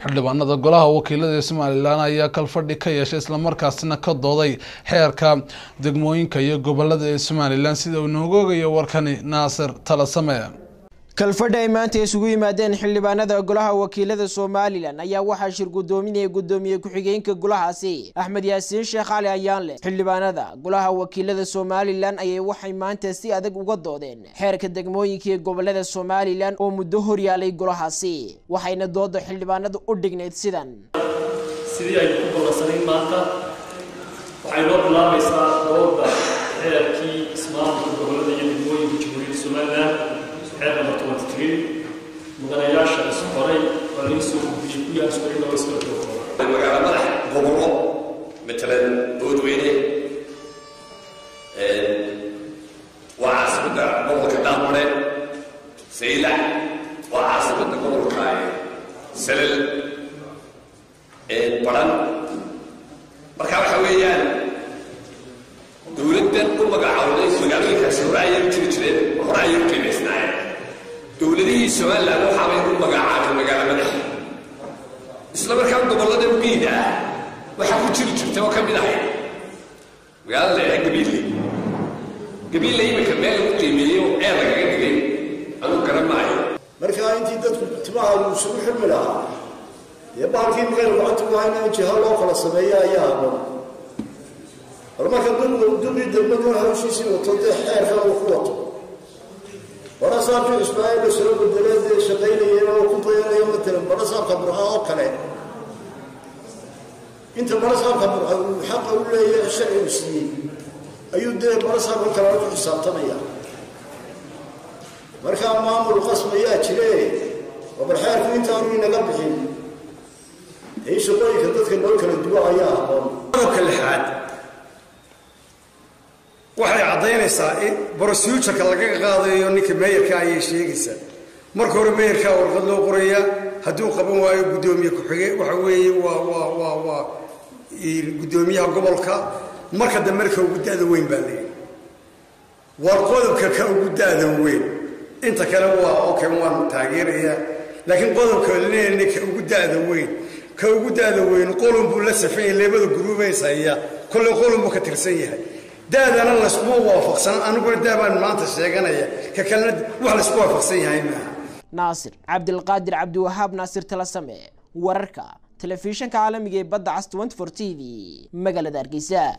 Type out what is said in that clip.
xildhibaanada golaha wakiilada Somaliland ayaa kalfadhi ka yeeshay isla markaasina ka dooday xeerka degmooyinka iyo gobolada ee Somaliland sida uu nooga ogayo warkani Naasir Talasame. kalfadhi ay maanta isugu yimaadeen xildhibaanada golaha wakiilada Somaliland ayaa waxa shir gudoomiye ku-xigeenka golahaasi Axmed Yaasiin Sheekh Ali Ayaanle. xildhibaanada golaha wakiilada Somaliland ayay waxay maanta si adag uga doodeen xeerka degmooyinka ee gobolada Somaliland oo muddo hor yaalay golahaasi, waxayna doodo xildhibaanadu u dhigneed sidan sidii ay ku ballansaneen maanta waxay loo bilaabaysaa dooda xeerkii ismaamulka gobolada iyo degmooyinka Jamhuuriyadda Somaliland هذا مرتبطين مغنياش الصقري وليسوا بيجوا يسكرين أو يسكروا. المجال ملح قبره مثلاً بودويني وعاصمة قبر كدامرة سيلة وعاصمة قبر كاي سلل بران مركب حويان دولة كل مجال مجالين كسرعة يمتلكين وراء يمكن إثنين دولة السؤال لا نحاول نقول مجاعات المجال مدح. إسلام كان قبل ده بيدا وحكوا تشيل توا كم بداية. وقال لي قبيل لي بكمل قيمة وأنا كذي أنا كلام معي. مركا أنتي تبع السبح الملاها. يبقى كين غير وقت وهنا وجهه الله خلاص سميها يا أبو. رما كان دول يدمجون هالشيء سوى توضيح حرفة وقوته. وأنا صار في إسماعيل وسلوك الدلال شغالي أنا وكنت أنا يوم التلم وأنا صار خبرها أوكله. أنت وأنا صار خبرها وحق ولا هي الشرع المسلمين. أيود وأنا صار خبرها حساب طمية. مركب مامور القسم يا شلي وبالحال في أنت أمين قبلهم. إيش شغالي كنت الملك الدواء يا أبو. كل حد. waxay cadeynaysaa in procedure-ka laga qaadayo ninka mayorka ay sheegaysaa marka hore mayorka warqad loo qorayaa haduu qaban waayo gudoomiye ku xigay waxa weeye waa gudoomiyaha gobolka marka damarka ugu daada weyn baa leeyahay war qodobka ka ugu daada weyn inta kale waa okay waan taageeraya laakiin qodobka ninka ugu daada weyn qolon buu la safay leebada guruubaysaa kullu qolon buu ka tirsan yahay دادا أنا الأسبوع وافقسن أنا قلت دابا ما أنت شيء ككلنا وحنا الأسبوع وافقسن هاي ناصر عبد القادر عبد الوهاب ناصر تلسمة وركا تلفزيون كعالمي بدعست 24 TV مجلة درجيسة.